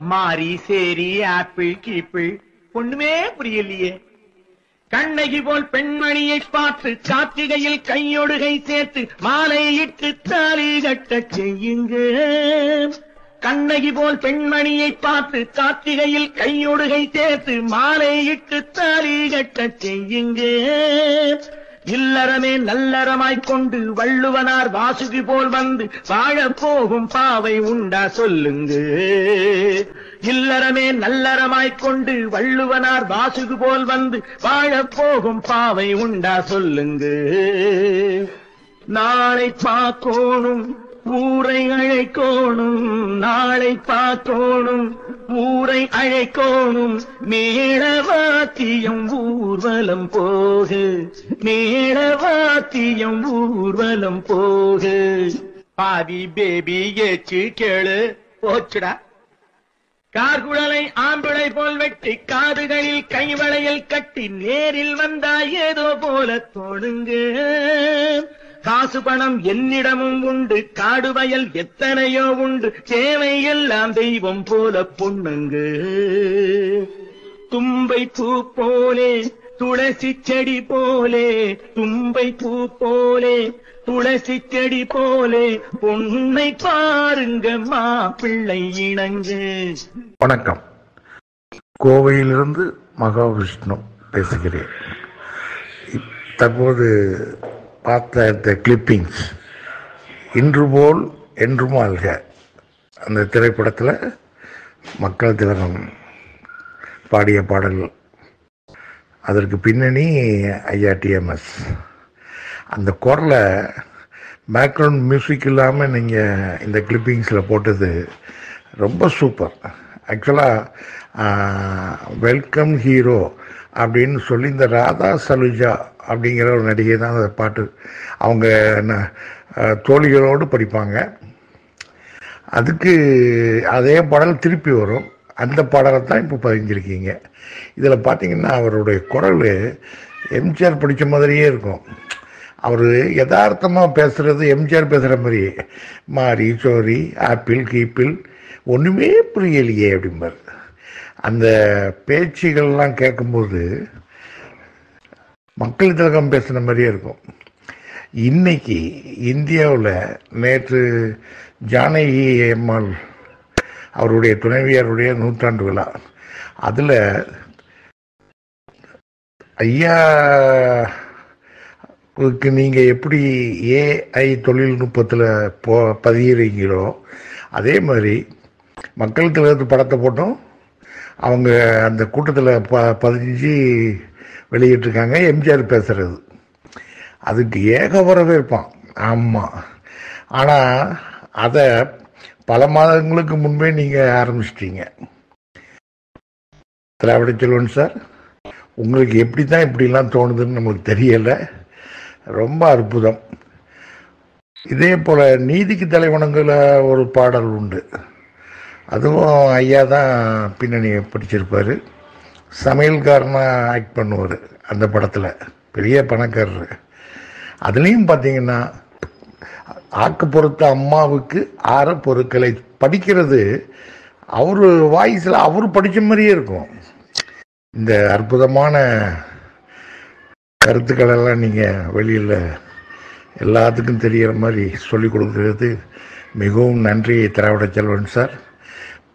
மாரி சேரி ஆப்பிள் கீப்பிள் ஒண்ணுமே புரியலையே. கண்ணகி போல் பெண்மணியை பார்த்து கார்த்திகையில் கையொடுகை சேர்த்து மாலை இட்டு தாலி கட்ட செய்யுங்க. கண்ணகி போல் பெண்மணியை பார்த்து கார்த்திகையில் கையொடுகை சேர்த்து மாலை இட்டு தாலி கட்ட செய்யுங்க. இல்லறமே நல்லறமாய்க் கொண்டு வள்ளுவனார் வாசுகி போல் வந்து வாழப் போகும் பாவை உண்டா சொல்லுங்க. இல்லறமே நல்லறமாய்க் கொண்டு வள்ளுவனார் வாசுகி போல் வந்து வாழப் போகும் பாவை உண்டா சொல்லுங்க. நாளை பார்க்கோணும் ஊரை அழைக்கோணும், நாளை பார்க்கோணும் ஊரை அழைக்கோணும். மேளவாத்தியம் ஊர்வலம் போகு, மேளவாத்தியம் ஊர்வலம் போகு. பாதி பேபி ஏச்சு கேளு போச்சுடா. கார்குழலை ஆம்பிளை போல் வெட்டி காதுகளில் கைவளையல் கட்டி நேரில் வந்தா ஏதோ போல தோணுங்க. காசு பணம் என்னிடமும் உண்டு, காடு வயல் எத்தனையோ உண்டு, சேவை எல்லாம் தெய்வம் போல பொண்ணுங்க. தும்பை பூ போலே துளசி செடி போலே, தும்பை பூ போலே துளசி செடி போலே பொன்னை பாருங்க மாப்பிள்ளை இணங்க. வணக்கம். கோவையிலிருந்து மகாவிஷ்ணு பேசுகிறேன். தற்போது பார்த்த இந்த கிளிப்பிங்ஸ் இன்று போல் என்றும் ஆள்க அந்த திரைப்படத்தில் மக்கள் திலகம் பாடிய பாடல்கள், அதற்கு பின்னணி ஐயா டிஎம்எஸ். அந்த குரலை பேக்ரவுண்ட் மியூசிக் இல்லாமல் நீங்கள் இந்த கிளிப்பிங்ஸில் போட்டது ரொம்ப சூப்பர். ஆக்சுவலாக வெல்கம் ஹீரோ அப்படின்னு சொல்லி இந்த ராதா சலுஜா அப்படிங்கிற ஒரு நடிகை தான் அந்த பாட்டு அவங்க தோழிகளோடு படிப்பாங்க. அதுக்கு அதே பாடல் திருப்பி வரும். அந்த பாடலை தான் இப்போ பதிஞ்சிருக்கீங்க. இதில் பார்த்தீங்கன்னா அவருடைய குரல் எம்ஜிஆர் படித்த மாதிரியே இருக்கும். அவர் யதார்த்தமாக பேசுகிறது எம்ஜிஆர் பேசுகிற மாதிரியே, மாரி சோரி ஆப்பிள் கீப்பிள் ஒன்றுமே புரியலையே அப்படிம்பார். அந்த பேச்சுகள்லாம் கேட்கும்போது மக்கள் திலகம் பேசுன மாதிரியே இருக்கும். இன்னைக்கு இந்தியாவில் நேற்று ஜானகி அம்மாள் அவருடைய துணைவியாருடைய 100ஆண்டு விழா. அதில் ஐயாவுக்கு நீங்கள் எப்படி ஏஐ தொழில்நுட்பத்தில் பதிகிறீங்களோ அதே மாதிரி மக்கள் திலகத்து படத்தை போட்டோம் அவங்க அந்த கூட்டத்தில் பதிஞ்சு வெளியிட்டிருக்காங்க. எம்ஜிஆர் பேசுகிறது அதுக்கு ஏக வரவேற்பான். ஆமாம், ஆனால் அதை பல மாதங்களுக்கு முன்பே நீங்கள் ஆரம்பிச்சிட்டீங்க. திராவிட செல்வன் சார், உங்களுக்கு எப்படி தான் இப்படிலாம் தோணுதுன்னு நம்மளுக்கு தெரியலை. ரொம்ப அற்புதம். இதே போல் நீதிக்கு தலைவணங்கில் ஒரு பாடல் உண்டு. அதுவும் ஐயா தான் பின்னணி படிச்சிருப்பார். சமையல்காரனாக ஆக்ட் பண்ணுவார் அந்த படத்தில், பெரிய பணக்காரர். அதுலேயும் பார்த்தீங்கன்னா ஆக்க பொறுத்த அம்மாவுக்கு ஆற பொருட்களை படிக்கிறது அவர் வாய்ஸில் அவர் படித்த மாதிரியே இருக்கும். இந்த அற்புதமான கருத்துக்களெல்லாம் நீங்கள் வெளியில் எல்லாத்துக்கும் தெரிகிற மாதிரி சொல்லிக் கொடுக்குறது மிகவும் நன்றி திராவிட செல்வன் சார்.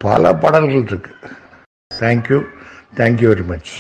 பல பாடல்கள் இருக்கு. Thank you very much.